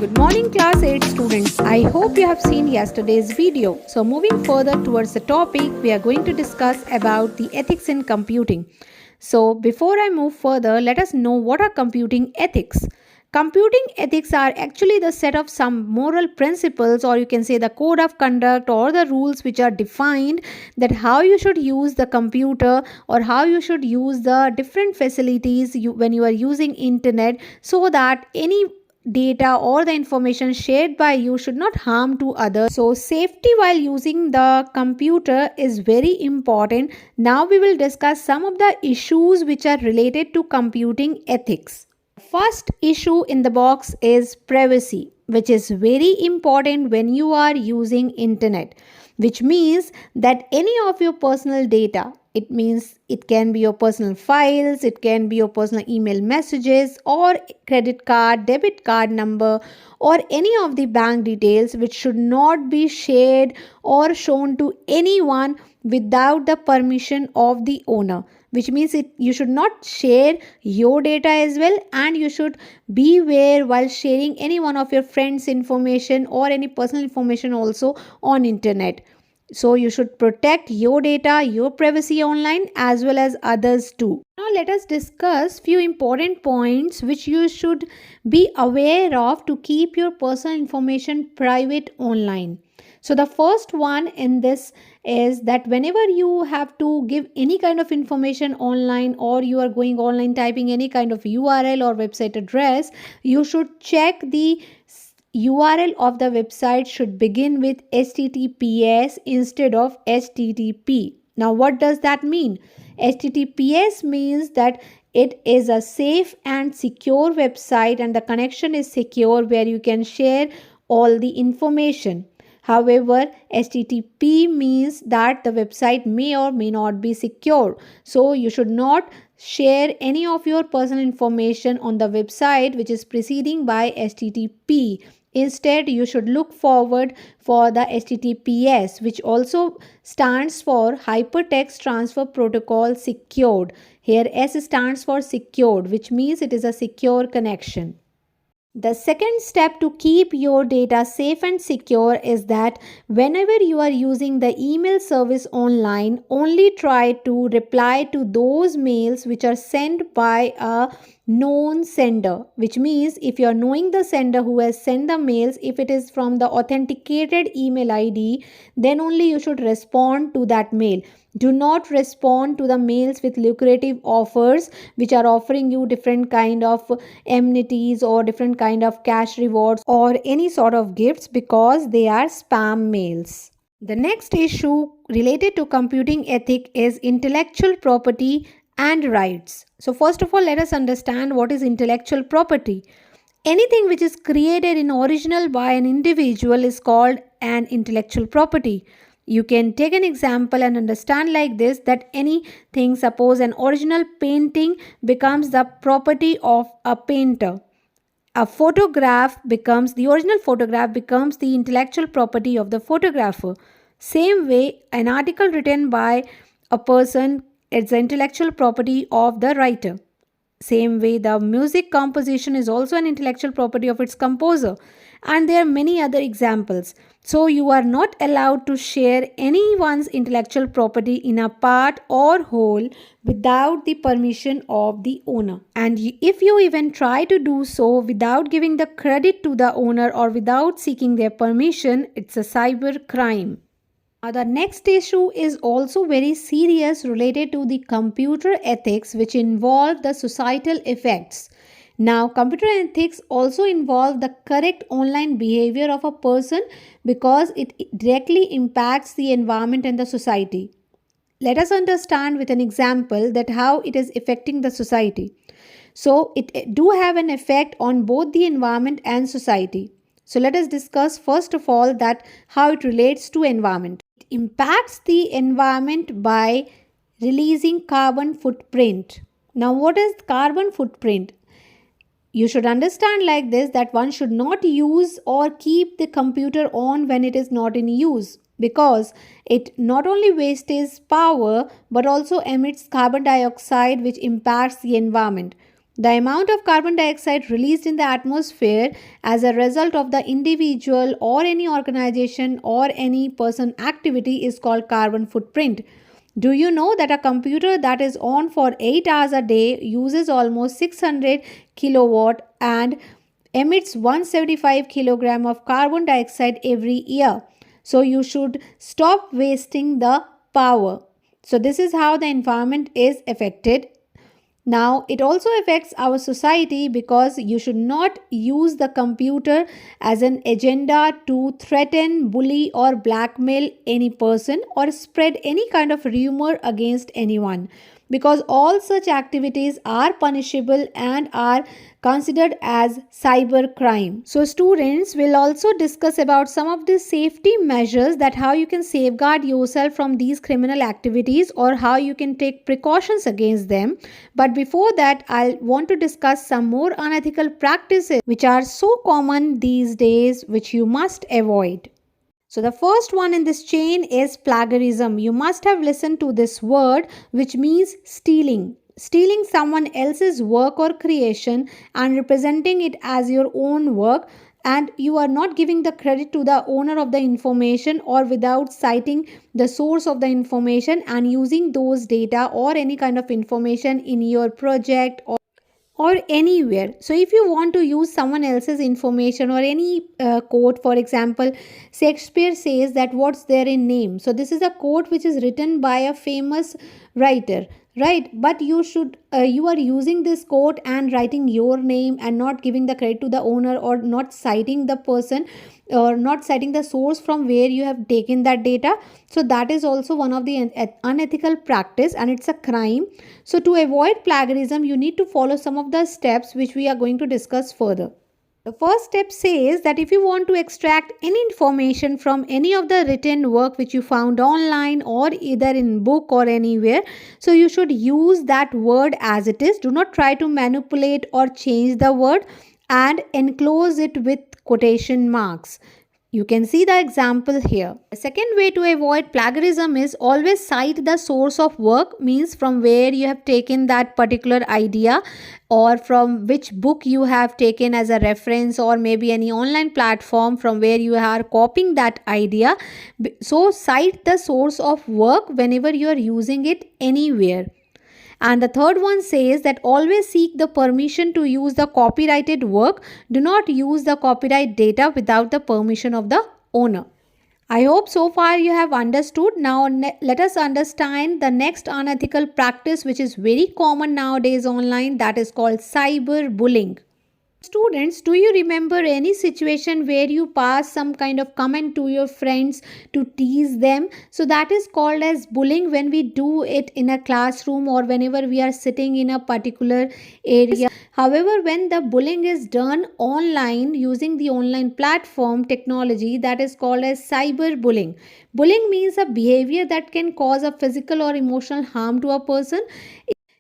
Good morning class 8 students. I hope you have seen yesterday's video. So moving further towards the topic, we are going to discuss about the ethics in computing. So before I move further, let us know what are computing ethics. Computing ethics are actually the set of some moral principles, or you can say the code of conduct or the rules which are defined that how you should use the computer or how you should use the different facilities when you are using internet, so that any data or the information shared by you should not harm to others. So safety while using the computer is very important. Now we will discuss some of the issues which are related to computing ethics. First issue in the box is privacy, which is very important when you are using internet, which means that any of your personal data, it means it can be your personal files, it can be your personal email messages or credit card, debit card number, or any of the bank details, which should not be shared or shown to anyone without the permission of the owner, which means you should not share your data as well, and you should beware while sharing any one of your friends' information or any personal information also on internet. So you should protect your data, your privacy online as well as others too. Now let us discuss few important points which you should be aware of to keep your personal information private online. So the first one in this is that whenever you have to give any kind of information online, or you are going online typing any kind of URL or website address, you should check the URL of the website should begin with HTTPS instead of HTTP. Now what does that mean? HTTPS means that it is a safe and secure website and the connection is secure where you can share all the information. However, HTTP means that the website may or may not be secure. So you should not share any of your personal information on the website which is preceding by HTTP. Instead, you should look forward for the HTTPS, which also stands for Hypertext Transfer Protocol Secured. Here S stands for secured, which means it is a secure connection. The second step to keep your data safe and secure is that whenever you are using the email service online, only try to reply to those mails which are sent by a known sender, which means if you are knowing the sender who has sent the mails, if it is from the authenticated email ID, then only you should respond to that mail. Do not respond to the mails with lucrative offers which are offering you different kind of amenities or different kind of cash rewards or any sort of gifts, because they are spam mails. The next issue related to computing ethic is intellectual property and rights. So first of all, let us understand what is intellectual property. Anything which is created in original by an individual is called an intellectual property. You can take an example and understand like this, that anything, suppose an original painting becomes the property of a painter. A photograph becomes, the original photograph becomes the intellectual property of the photographer. Same way, an article written by a person is the intellectual property of the writer. Same way, the music composition is also an intellectual property of its composer. And there are many other examples. So you are not allowed to share anyone's intellectual property in a part or whole without the permission of the owner. And if you even try to do so without giving the credit to the owner or without seeking their permission, it's a cyber crime. The next issue is also very serious, related to the computer ethics, which involve the societal effects. Now, computer ethics also involve the correct online behavior of a person because it directly impacts the environment and the society. Let us understand with an example that how it is affecting the society. So, it do have an effect on both the environment and society. So, let us discuss first of all that how it relates to environment. It impacts the environment by releasing carbon footprint. Now, what is carbon footprint? You should understand like this, that one should not use or keep the computer on when it is not in use, because it not only wastes power but also emits carbon dioxide which impacts the environment. The amount of carbon dioxide released in the atmosphere as a result of the individual or any organization or any person activity is called carbon footprint. Do you know that a computer that is on for 8 hours a day uses almost 600 kilowatt and emits 175 kilogram of carbon dioxide every year? So you should stop wasting the power. So this is how the environment is affected. Now, it also affects our society because you should not use the computer as an agenda to threaten, bully, or blackmail any person or spread any kind of rumor against anyone, because all such activities are punishable and are considered as cyber crime. So students will also discuss about some of the safety measures, that how you can safeguard yourself from these criminal activities or how you can take precautions against them. But before that, I want to discuss some more unethical practices which are so common these days, which you must avoid. So the first one in this chain is plagarism. You must have listened to this word, which means stealing. Stealing someone else's work or creation and representing it as your own work, and you are not giving the credit to the owner of the information or without citing the source of the information and using those data or any kind of information in your project or anywhere. So if you want to use someone else's information or any quote, for example, Shakespeare says that what's there in name. So this is a quote which is written by a famous writer, right? But you are using this quote and writing your name and not giving the credit to the owner or not citing the person or not citing the source from where you have taken that data. So that is also one of the unethical practice and it's a crime. So to avoid plagiarism, you need to follow some of the steps which we are going to discuss further. The first step says that if you want to extract any information from any of the written work which you found online or either in book or anywhere, so you should use that word as it is. Do not try to manipulate or change the word and enclose it with quotation marks. You can see the example here. The second way to avoid plagiarism is always cite the source of work, means from where you have taken that particular idea or from which book you have taken as a reference or maybe any online platform from where you are copying that idea. So cite the source of work whenever you are using it anywhere. And the third one says that always seek the permission to use the copyrighted work. Do not use the copyright data without the permission of the owner. I hope so far you have understood. Now let us understand the next unethical practice which is very common nowadays online, that is called cyberbullying. Students, do you remember any situation where you pass some kind of comment to your friends to tease them? So that is called as bullying when we do it in a classroom or whenever we are sitting in a particular area. However, when the bullying is done online using the online platform technology, that is called as cyberbullying. Bullying means a behavior that can cause a physical or emotional harm to a person.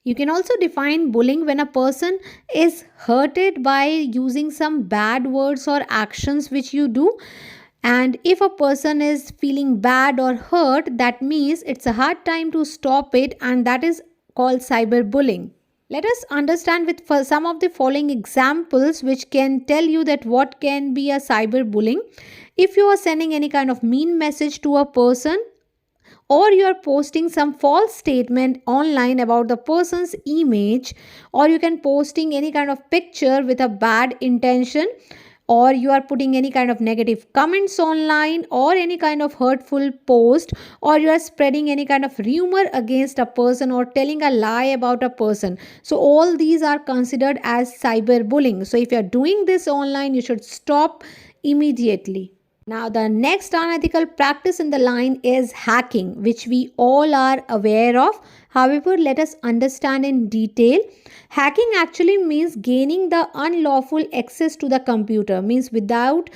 You can also define bullying when a person is hurted by using some bad words or actions which you do. And if a person is feeling bad or hurt, that means it's a hard time to stop it, and that is called cyberbullying. Let us understand with some of the following examples which can tell you that what can be a cyberbullying. If you are sending any kind of mean message to a person, or you are posting some false statement online about the person's image, or you can posting any kind of picture with a bad intention, or you are putting any kind of negative comments online or any kind of hurtful post, or you are spreading any kind of rumor against a person or telling a lie about a person. So all these are considered as cyberbullying. So if you are doing this online, you should stop immediately. Now, the next unethical practice in the line is hacking, which we all are aware of. However, let us understand in detail. Hacking actually means gaining the unlawful access to the computer, means without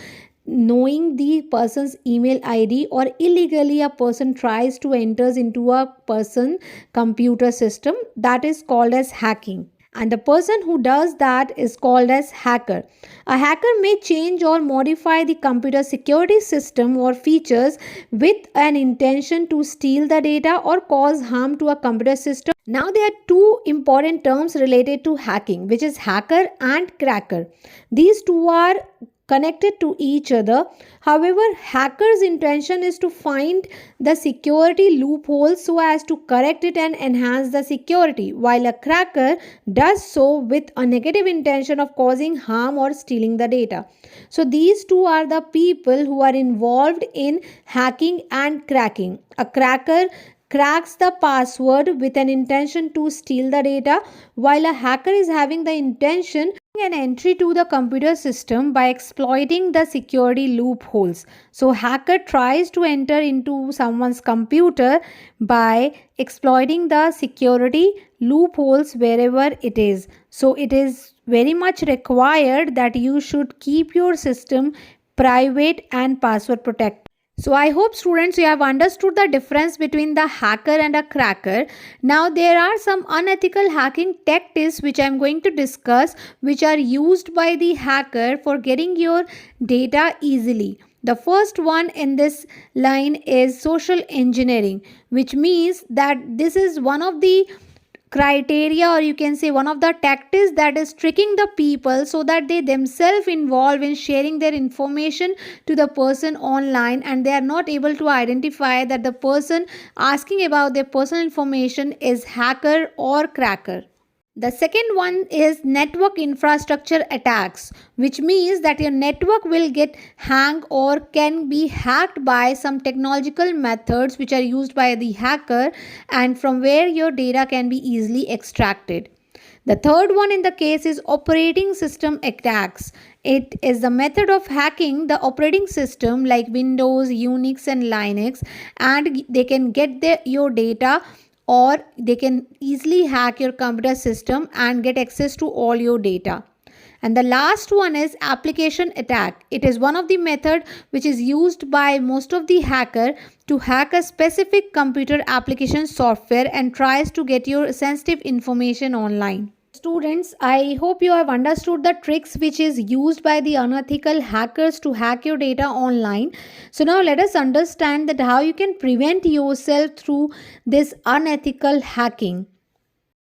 knowing the person's email ID, or illegally a person tries to enter into a person computer system. That is called as hacking. and the person who does that is called as hacker. A hacker may change or modify the computer security system or features with an intention to steal the data or cause harm to a computer system. Now there are two important terms related to hacking, which is hacker and cracker. These two are connected to each other. However, hacker's intention is to find the security loopholes so as to correct it and enhance the security, while a cracker does so with a negative intention of causing harm or stealing the data. So these two are the people who are involved in hacking and cracking. A cracker cracks the password with an intention to steal the data, while a hacker is having the intention an entry to the computer system by exploiting the security loopholes. So hacker tries to enter into someone's computer by exploiting the security loopholes wherever it is. So it is very much required that you should keep your system private and password protected. So I hope students you have understood the difference between the hacker and a cracker. Now there are some unethical hacking tactics which I am going to discuss, which are used by the hacker for getting your data easily. The first one in this line is social engineering, which means that this is one of the criteria, or you can say one of the tactics that is tricking the people so that they themselves involve in sharing their information to the person online, and they are not able to identify that the person asking about their personal information is hacker or cracker. The second one is network infrastructure attacks, which means that your network will get hanged or can be hacked by some technological methods which are used by the hacker, and from where your data can be easily extracted. The third one in the case is operating system attacks. It is the method of hacking the operating system like Windows, Unix and Linux, and they can get your data, or they can easily hack your computer system and get access to all your data. And the last one is application attack. It is one of the method which is used by most of the hacker to hack a specific computer application software and tries to get your sensitive information online. Students, I hope you have understood the tricks which is used by the unethical hackers to hack your data online. So now let us understand that how you can prevent yourself through this unethical hacking.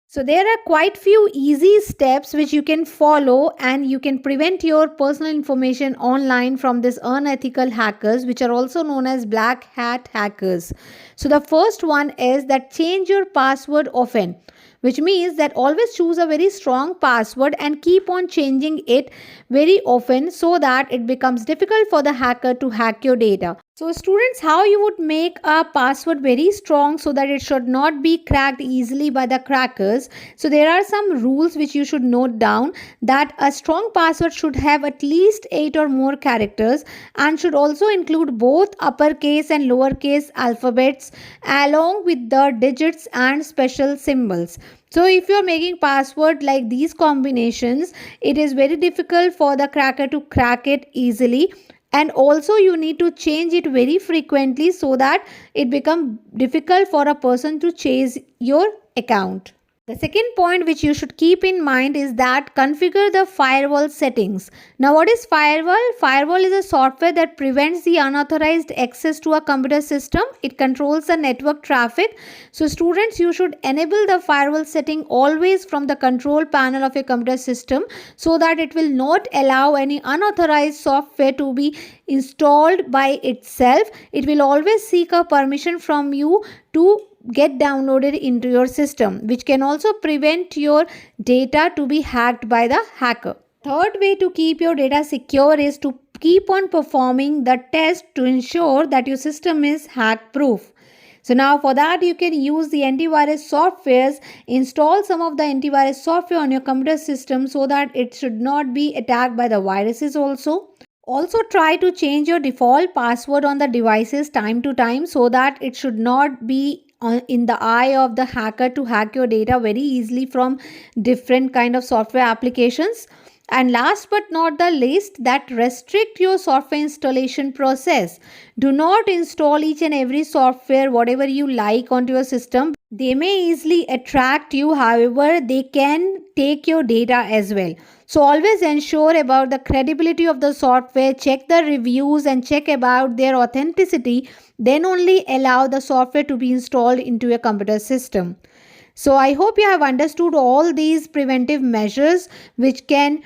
So there are quite few easy steps which you can follow, and you can prevent your personal information online from this unethical hackers, which are also known as black hat hackers. So the first one is that change your password often, which means that always choose a very strong password and keep on changing it very often so that it becomes difficult for the hacker to hack your data. So students, how you would make a password very strong so that it should not be cracked easily by the crackers. So there are some rules which you should note down, that a strong password should have at least 8 or more characters and should also include both uppercase and lowercase alphabets along with the digits and special symbols. So if you are making password like these combinations, it is very difficult for the cracker to crack it easily. And also you need to change it very frequently so that it becomes difficult for a person to chase your account. The second point which you should keep in mind is that configure the firewall settings. Now what is firewall? Firewall is a software that prevents the unauthorized access to a computer system. It controls the network traffic. So students, you should enable the firewall setting always from the control panel of your computer system so that it will not allow any unauthorized software to be installed by itself. It will always seek a permission from you to get downloaded into your system, which can also prevent your data to be hacked by the hacker. Third way to keep your data secure is to keep on performing the test to ensure that your system is hack proof. So now for that you can use the antivirus softwares. Install some of the antivirus software on your computer system so that it should not be attacked by the viruses also. Also try to change your default password on the devices time to time so that it should not be in the eye of the hacker to hack your data very easily from different kind of software applications. And last but not the least, that restrict your software installation process. Do not install each and every software, whatever you like, onto your system. They may easily attract you, however, they can take your data as well. So always ensure about the credibility of the software, check the reviews and check about their authenticity. Then only allow the software to be installed into your computer system. So I hope you have understood all these preventive measures which can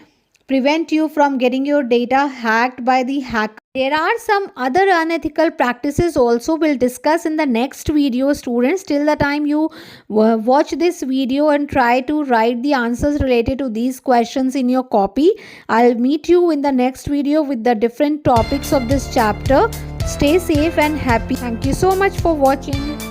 prevent you from getting your data hacked by the hacker. There are some other unethical practices also we'll discuss in the next video, students. Till the time you watch this video and try to write the answers related to these questions in your copy, I'll meet you in the next video with the different topics of this chapter. Stay safe and happy. Thank you so much for watching.